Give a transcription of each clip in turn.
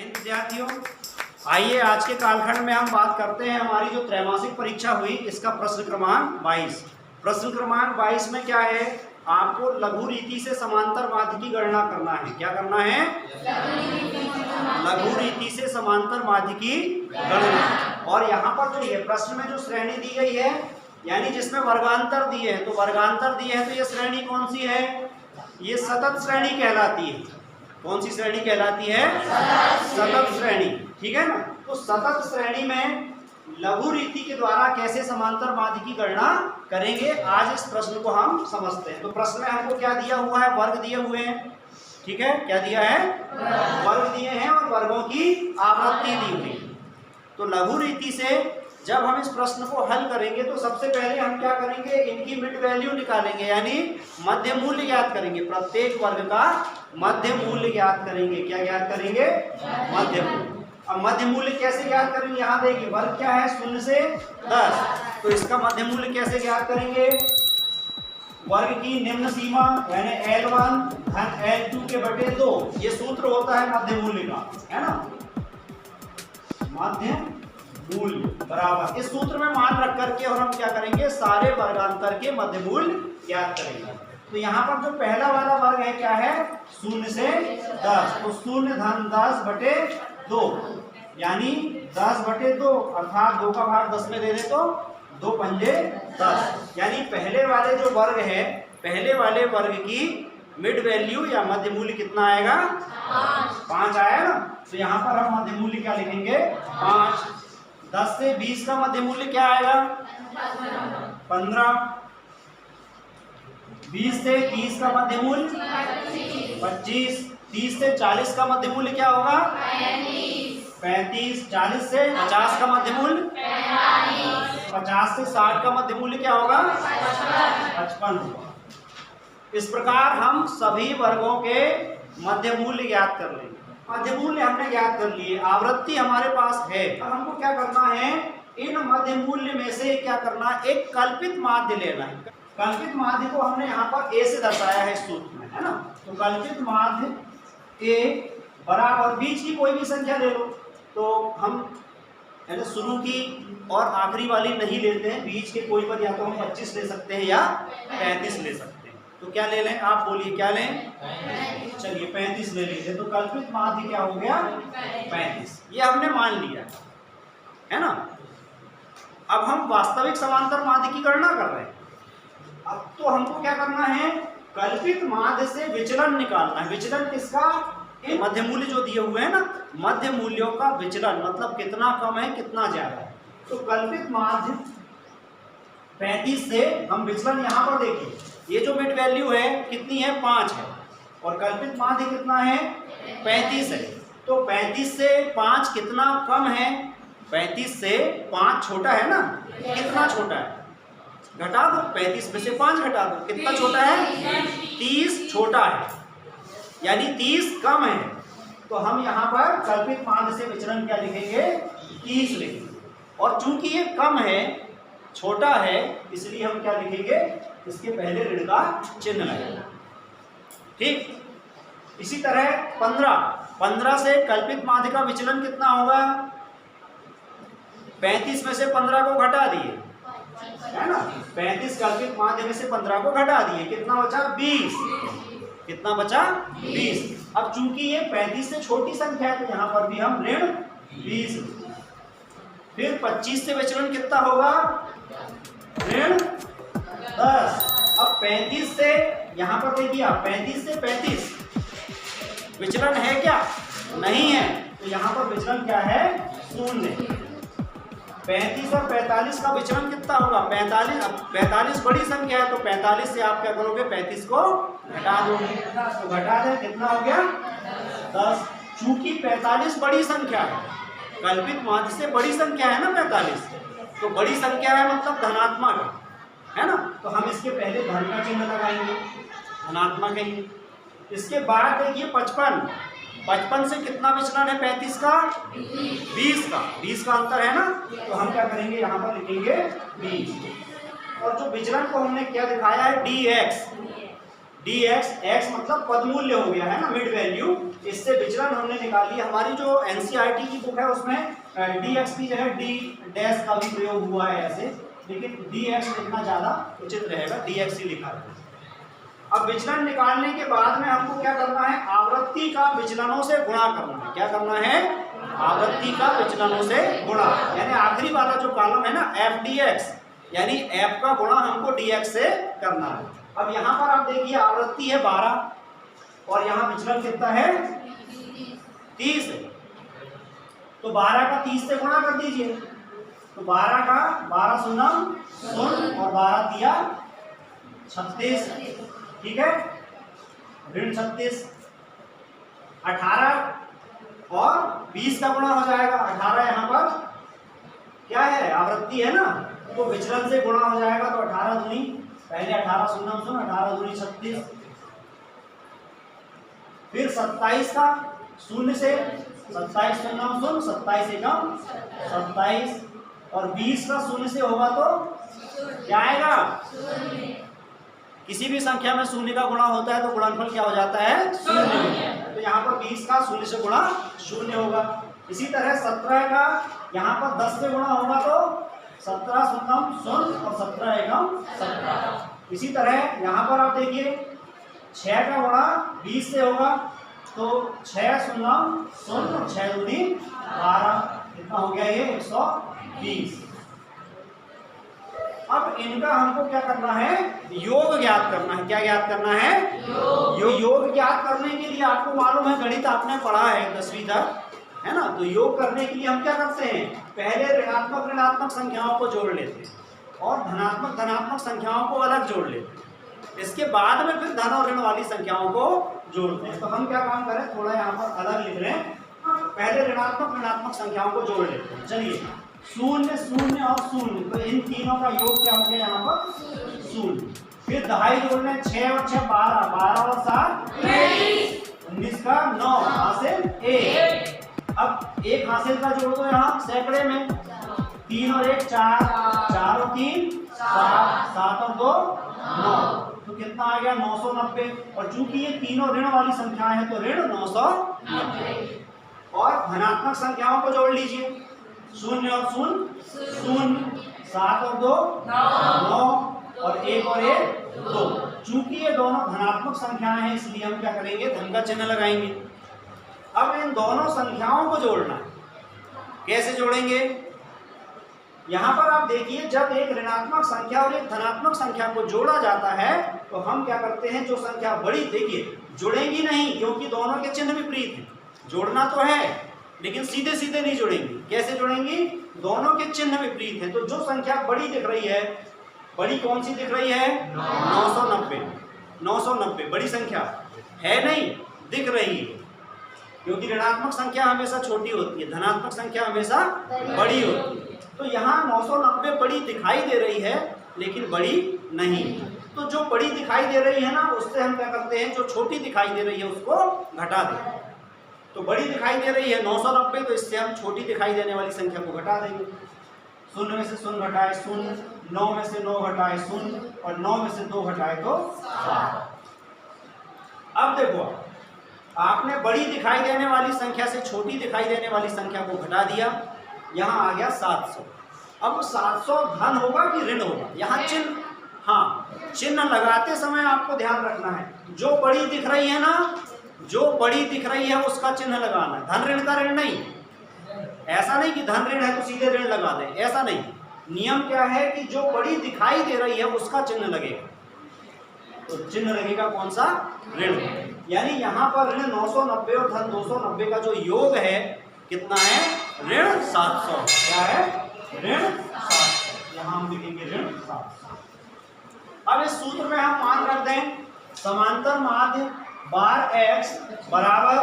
हिंद विद्यार्थियों, आइए आज के कालखंड में हम बात करते हैं हमारी जो त्रैमासिक परीक्षा हुई इसका प्रश्न क्रमांक 22। प्रश्न क्रमांक 22 में क्या है, आपको लघु रीति से समांतर माध्य की गणना करना है। क्या करना है? लघु रीति से समांतर माध्य की गणना। और यहाँ पर जो ये प्रश्न में जो श्रेणी दी गई है, यानी जिसमें वर्गांतर दिए हैं, तो वर्गांतर दिए हैं तो ये श्रेणी कौन सी है? ये सतत श्रेणी कहलाती है। कौन सी श्रेणी कहलाती है? सतत श्रेणी। ठीक है ना। तो सतत श्रेणी में लघु रीति के द्वारा कैसे समांतर माध्य की गणना करेंगे, आज इस प्रश्न को हम समझते हैं। तो प्रश्न में हमको क्या दिया हुआ है? वर्ग दिए हुए हैं। ठीक है, क्या दिया है? वर्ग दिए हैं और वर्गों की आवृत्ति दी हुई। तो लघु रीति से जब हम इस प्रश्न को हल करेंगे तो सबसे पहले हम क्या करेंगे, इनकी मिड वैल्यू निकालेंगे, यानी मध्य मूल्य ज्ञात करेंगे। प्रत्येक वर्ग का मध्य मूल्य ज्ञात करेंगे। क्या ज्ञात करेंगे? मध्य मूल्य। अब मध्य मूल्य कैसे ज्ञात करेंगे? यहाँ देखिए, वर्ग क्या है? 0 से 10। तो इसका मध्य मूल्य कैसे ज्ञात करेंगे? वर्ग की निम्न सीमा यानी L1 धन L2 के बटे 2, ये सूत्र होता है मध्य मूल्य का, है ना। मध्य मूल्य बराबर इस सूत्र में मान रख करके और हम क्या करेंगे, सारे वर्गांतर के मध्य मूल्य ज्ञात करेंगे। तो यहाँ पर जो पहला वाला वर्ग है क्या है? 0 से 10। तो 0 धन 10 बटे 2, यानी 10 बटे 2, अर्थात 2 का भाग 10 में दे दे तो 2 पंजे 10। यानी पहले वाले जो वर्ग है, पहले वाले वर्ग की मिड वैल्यू या मध्य मूल्य कितना आएगा? 5 आया ना। तो यहाँ पर हम मध्य मूल्य क्या लिखेंगे? 5। 10 से 20 का मध्य मूल्य क्या आएगा? 15। 20 से 30 का मध्य मूल्य 25। 30 से 40 का मध्य मूल्य क्या होगा? 35। 40 से 50 का मध्य मूल्य 50 से 60 का मध्य मूल्य क्या होगा? 55 होगा। इस प्रकार हम सभी वर्गों के मध्य मूल्य ज्ञात कर लेंगे। मध्य मूल्य हमने ज्ञात कर लिए, आवृत्ति हमारे पास है। अब हमको क्या करना है, इन मध्य मूल्य में से क्या करना, एक कल्पित माध्य लेना है। कल्पित माध्य को हमने यहाँ पर ए से दर्शाया है सूत्र में, है ना। तो कल्पित माध्य ए बराबर बीच की कोई भी संख्या ले लो। तो हम शुरू की और आखिरी वाली नहीं लेते हैं, बीच के कोई पर या तो हम 25 ले सकते हैं या 35 ले सकते हैं। तो क्या ले लें, आप बोलिए क्या लें? चलिए 35 ले लीजिए। तो कल्पित माध्य क्या हो गया? 35। ये हमने मान लिया, है ना। अब हम वास्तविक समांतर माध्य की गणना कर रहे हैं। अब तो हमको क्या करना है, कल्पित माध्य से विचलन निकालना है। विचलन किसका? मध्य मूल्य जो दिए हुए हैं ना, मध्य मूल्यों का विचलन, मतलब कितना कम है कितना ज्यादा है। तो कल्पित माध्य 35 से हम विचलन यहाँ पर देखिए, ये जो मिड वैल्यू है कितनी है? 5 है। और कल्पित माध्य कितना है? 35 है। तो 35 से 5 कितना कम है? 35 से 5 छोटा है ना। कितना छोटा है? घटा दो, 35 में से 5 घटा दो, कितना छोटा है? 30 छोटा है, यानी 30 कम है। तो हम यहाँ पर कल्पित माध्य से विचलन क्या लिखेंगे? 30 लिखेंगे। और चूंकि ये कम है, छोटा है, इसलिए हम क्या लिखेंगे, इसके पहले ऋण का चिन्ह लगेगा। ठीक। इसी तरह 15 से कल्पित माध्य का विचलन कितना होगा? 35 में से 15 को घटा दिए, है ना। 35 कल्पित माध्य में से 15 को घटा दिए, कितना बचा? 20। कितना बचा? 20। अब चूंकि ये 35 से छोटी संख्या है तो यहाँ पर भी हम ऋण 20। फिर 25 से विचलन कितना होगा? ऋण 10। अब 35 से यहाँ पर देखिए, 35 से 35 विचलन है क्या? नहीं है। तो यहाँ पर विचलन क्या है? 0। 35 और 45 का विचलन कितना होगा? 45। अब 45 बड़ी संख्या है तो 45 से आप क्या करोगे? 35 को घटा दोगे। तो घटा दें, कितना हो गया? 10। चूंकि 45 बड़ी संख्या है, कल्पित माध्य से बड़ी संख्या है ना 45, तो बड़ी संख्या है मतलब धनात्मक है ना। तो हम इसके पहले धन का चिन्ह लगाएंगे, धनात्मक है ये। इसके बाद देखिए 55 से कितना विचलन है? 35 का 20 का अंतर है ना। तो हम क्या करेंगे, यहाँ पर लिखेंगे 20। और जो विचलन को हमने क्या दिखाया है? dx। x मतलब पद मूल्य हो गया है ना, मिड वैल्यू। इससे विचलन विचलन हमने निकाल लिया। हमारी जो एनसीईआरटी की बुक है उसमें dx की जगह d डैश का भी प्रयोग हुआ है ऐसे, लेकिन dx लिखना ज़्यादा उचित रहेगा, dx ही लिखा है। अब विचलन निकालने के बाद में हमको क्या करना है, आवृत्ति का विचलनों से गुणा करना है। क्या करना है, आवृत्ति का विचलनों से गुणा, यानी आखिरी वाला जो कॉलम है ना f dx, यानी f का गुणा हमको dx से करना है। अब यहाँ पर आप देखिए आवृत्ति है 12 और यहाँ विचलन कितना है 30 है, तो 12 का 30 से गुणा कर दीजिए। तो 12 का 12 शून्य शून्य और 12 दिया 36, ठीक है, ऋण 36। 18 और 20 का गुणा हो जाएगा। 18 यहाँ पर क्या है, आवृत्ति है ना, तो विचलन से गुणा हो जाएगा। तो 18 दूनी, पहले 18 शून्य शून्य, 18 दूनी 36, फिर 27 का शून्य से 27 शून्य शून्य, 27 एकम 27, और 20 का शून्य से होगा तो क्या आएगा, किसी भी संख्या में शून्य का गुणा होता है तो गुणनफल क्या हो जाता है, शून्य। तो यहाँ पर 20 का शून्य से गुणा शून्य होगा। इसी तरह 17 का यहाँ पर 10 से गुणा होगा तो 17 शून्य शून्य और 17 एकम 17। इसी तरह यहाँ पर आप देखिए 6 का गुणा 20 से होगा तो 6 शून्य शून्य, 6 दूनी 12, कितना हो गया ये 120। अब इनका हमको क्या करना है, योग ज्ञात करना है। क्या ज्ञात करना है, योग ज्ञात करने के लिए आपको मालूम है, गणित आपने पढ़ा है 10वीं तक, है ना। तो योग करने के लिए हम क्या करते हैं, पहले ऋणात्मक संख्याओं को जोड़ लेते हैं और धनात्मक संख्याओं को अलग जोड़ लेते हैं। इसके बाद में फिर धन और ऋण वाली संख्याओं को जोड़ते हैं। तो हम क्या काम करें, थोड़ा यहाँ पर अलग लिख रहे हैं। पहले ऋणात्मक संख्याओं को जोड़ लेते हैं। चलिए, शून्य शून्य और शून्य, तो इन तीनों का योग क्या हो गया यहाँ पर, शून्य। फिर दहाई जोड़ने, 6 और 6 12, 12 और 7 19 का 9, हासिल 1। अब एक हासिल का जोड़ दो यहाँ सैकड़े में, 3 और 1 4, 4 और 3 7, 7 और 2 9, तो कितना आ गया 990। और चूंकि ये तीनों ऋण वाली संख्याएं हैं तो ऋण 990। और धनात्मक संख्याओं को जोड़ लीजिए, 0 और 0 7 और 2 9 और 1 और 1 2। चूंकि ये दोनों धनात्मक संख्याएं हैं इसलिए हम क्या करेंगे, धन का चिन्ह लगाएंगे। अब इन दोनों संख्याओं को जोड़ना है, कैसे जोड़ेंगे, यहाँ पर आप देखिए, जब एक ऋणात्मक संख्या और एक धनात्मक संख्या को जोड़ा जाता है तो हम क्या करते हैं, जो संख्या बड़ी, देखिए जुड़ेंगी नहीं क्योंकि दोनों के चिन्ह विपरीत हैं। जोड़ना तो है लेकिन सीधे सीधे नहीं जुड़ेंगी। कैसे जुड़ेंगी, दोनों के चिन्ह विपरीत हैं। तो जो संख्या बड़ी दिख रही है, बड़ी कौन सी दिख रही है, 990। 990 बड़ी संख्या है नहीं, दिख रही है, क्योंकि ऋणात्मक संख्या हमेशा छोटी होती है, धनात्मक संख्या हमेशा बड़ी होती है। तो यहाँ 990 बड़ी दिखाई दे रही है लेकिन बड़ी नहीं। तो जो बड़ी दिखाई दे रही है ना, उससे हम क्या करते हैं, जो छोटी दिखाई दे रही है उसको घटा दें। तो बड़ी दिखाई दे रही है 990, तो इससे हम छोटी दिखाई देने वाली संख्या को घटा देंगे। 0 में से 0 घटाए 0, 9 में से 9 घटाए 0 और 9 में से 2 घटाए तो 7। अब देखो, आपने बड़ी दिखाई देने वाली संख्या से छोटी दिखाई देने वाली संख्या को घटा दिया, यहाँ आ गया 700। अब 700 धन होगा कि ऋण होगा, यहाँ चिन्ह, हाँ चिन्ह लगाते समय आपको ध्यान रखना है, जो बड़ी दिख रही है ना, जो बड़ी दिख रही है उसका चिन्ह लगाना है, धन ऋण का ऋण नहीं। ऐसा नहीं कि धन ऋण है तो सीधे ऋण लगा दें, ऐसा नहीं। नियम क्या है कि जो बड़ी दिखाई दे रही है उसका चिन्ह लगेगा। तो चिन्ह लगेगा कौन सा, ऋण। यानी यहाँ पर ऋण 990 और धन 290 का जो योग है कितना है, ऋण 700। क्या है, ऋण 700। यहाँ हम लिखेंगे ऋण 700। अब इस सूत्र में हम मान रख दें, समांतर माध्य बार x बराबर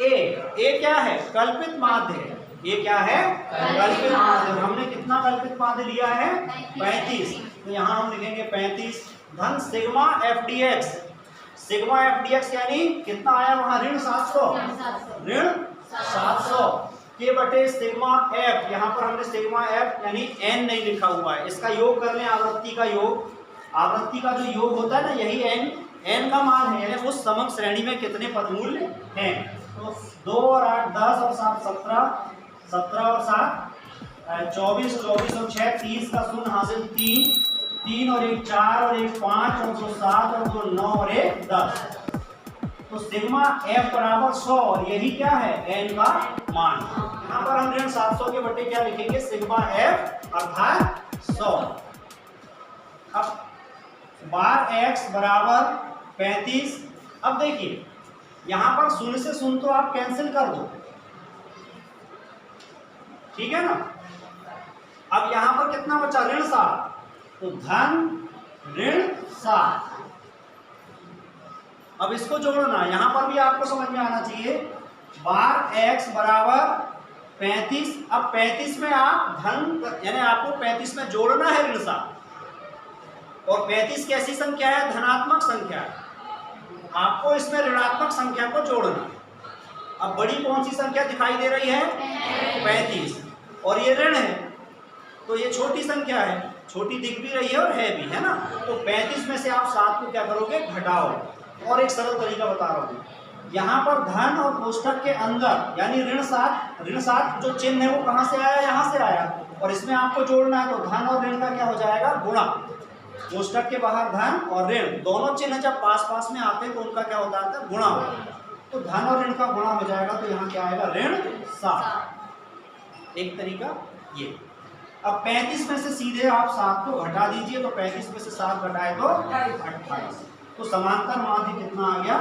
a क्या है, कल्पित माध्य है। ये क्या है, कल्पित माध्य। हमने कितना कल्पित माध्य लिया है, 35। तो यहाँ हम लिखेंगे 35 धन सिग्मा fdx। सिग्मा fdx यानी कितना आया वहाँ, ऋण 700, ऋण 700 के बटे सिग्मा f। यहाँ पर हमने सिग्मा f यानी n नहीं लिखा हुआ है, इसका योग कर लें, आवृत्ति का योग। आवृत्ति का जो योग होता है ना, यही n का मान है, यानी उस समक श्रेणी में कितने पदमूल्य हैं। तो 2 और 8 10 और 7 17, 17 और 7 24, 24 और 6 30 का शून्य हासिल 3, 3 और 1 4 और 1 5 और 2 7 और 2 9 और 1 10। तो सिग्मा F बराबर 100 और यही क्या है n का मान। यहाँ पर हम ऋण 700 के बटे क्या लिखेंगे सिग्मा F अर्थात 100। अब बार x बराबर 35। अब देखिए यहाँ पर शून्य से शून्य तो आप कैंसिल कर दो, ठीक है ना। अब यहाँ पर कितना बचा ऋण 7, तो धन ऋण 7। अब इसको जोड़ना, यहां पर भी आपको समझ में आना चाहिए। बार x बराबर 35। अब 35 में आप धन यानी आपको 35 में जोड़ना है ऋण 7, और 35 कैसी संख्या है धनात्मक संख्या है, आपको इसमें ऋणात्मक संख्या को जोड़ना। अब बड़ी कौन सी संख्या दिखाई दे रही है 35, और ये ऋण है तो ये छोटी संख्या है, छोटी दिख भी रही है और है भी, है ना। तो 35 में से आप 7 को क्या करोगे घटाओ। और एक सरल तरीका बता रहा हूँ, यहाँ पर धन और कोष्ठक के अंदर यानी ऋण 7 जो चिन्ह है वो कहाँ से आया, यहाँ से आया, और इसमें आपको जोड़ना है। तो धन और ऋण का क्या हो जाएगा गुणा। कोष्ठक के बाहर धन और ऋण दोनों चिन्ह जब पास पास में आते हैं तो उनका क्या होता है गुणा होता है। तो धन और ऋण का गुणा हो जाएगा, तो यहाँ क्या आएगा ऋण 7। एक तरीका ये। अब 35 में से सीधे आप 7 को घटा दीजिए, तो 35 में से 7 घटाए तो 28। तो समांतर माध्य कितना आ गया,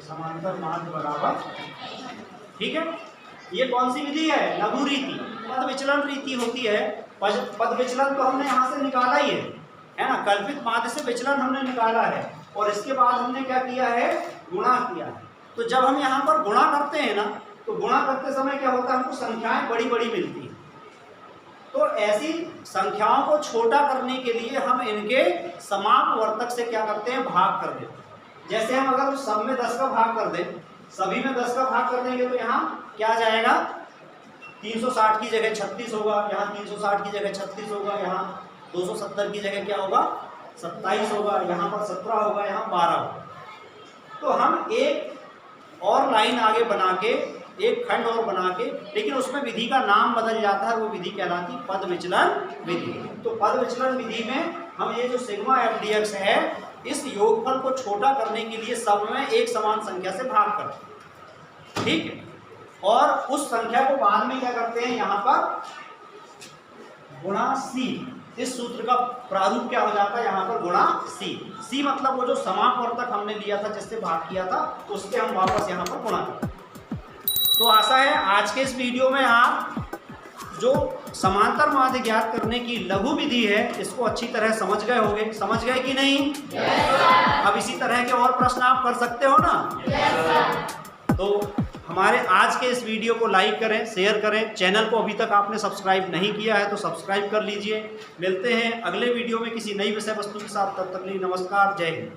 समांतर माध्य बराबर, ठीक है। ये कौन सी विधि है लघु रीति, पद विचलन रीति होती है। पद विचलन तो हमने यहाँ से निकाला ही है ना, कल्पित माध्य से विचलन हमने निकाला है, और इसके बाद हमने क्या किया है गुणा किया है। तो जब हम यहाँ पर गुणा करते हैं ना, तो गुणा करते समय क्या होता है हमको संख्याएं बड़ी बड़ी मिलती हैं। तो ऐसी संख्याओं को छोटा करने के लिए हम इनके समापवर्तक से क्या करते हैं भाग कर देते हैं। जैसे हम अगर सब में 10 का भाग कर दें, सभी में 10 का भाग कर देंगे तो यहाँ क्या आ जाएगा 360 की जगह 36 होगा, यहाँ 360 की जगह 36 होगा, यहाँ 270 की जगह क्या होगा 27 होगा, यहाँ पर 17 होगा, यहाँ 12 होगा। तो हम एक और लाइन आगे बना के, एक खंड और बना के, लेकिन उसमें विधि का नाम बदल जाता है, वो विधि कहलाती पद विचलन विधि। तो पद विचलन विधि में हम ये जो सिग्मा f dx है, इस योगफल को छोटा करने के लिए सब में एक समान संख्या से भाग करते हैं, ठीक है। और उस संख्या को बाद में क्या करते हैं यहाँ पर गुणा c। इस सूत्र का प्रारूप क्या हो जाता है यहाँ पर गुणा c मतलब वो जो समापवर्तक हमने लिया था जिससे भाग किया था, उसके हम वापस यहाँ पर गुणा करते हैं। तो आशा है आज के इस वीडियो में आप जो समांतर माध्य ज्ञात करने की लघु विधि है इसको अच्छी तरह समझ गए होंगे। समझ गए कि नहीं? अब इसी तरह के और प्रश्न आप कर सकते हो ना। तो हमारे आज के इस वीडियो को लाइक करें, शेयर करें। चैनल को अभी तक आपने सब्सक्राइब नहीं किया है तो सब्सक्राइब कर लीजिए। मिलते हैं अगले वीडियो में किसी नई विषय वस्तु के साथ। तब तक के लिए नमस्कार, जय हिंद।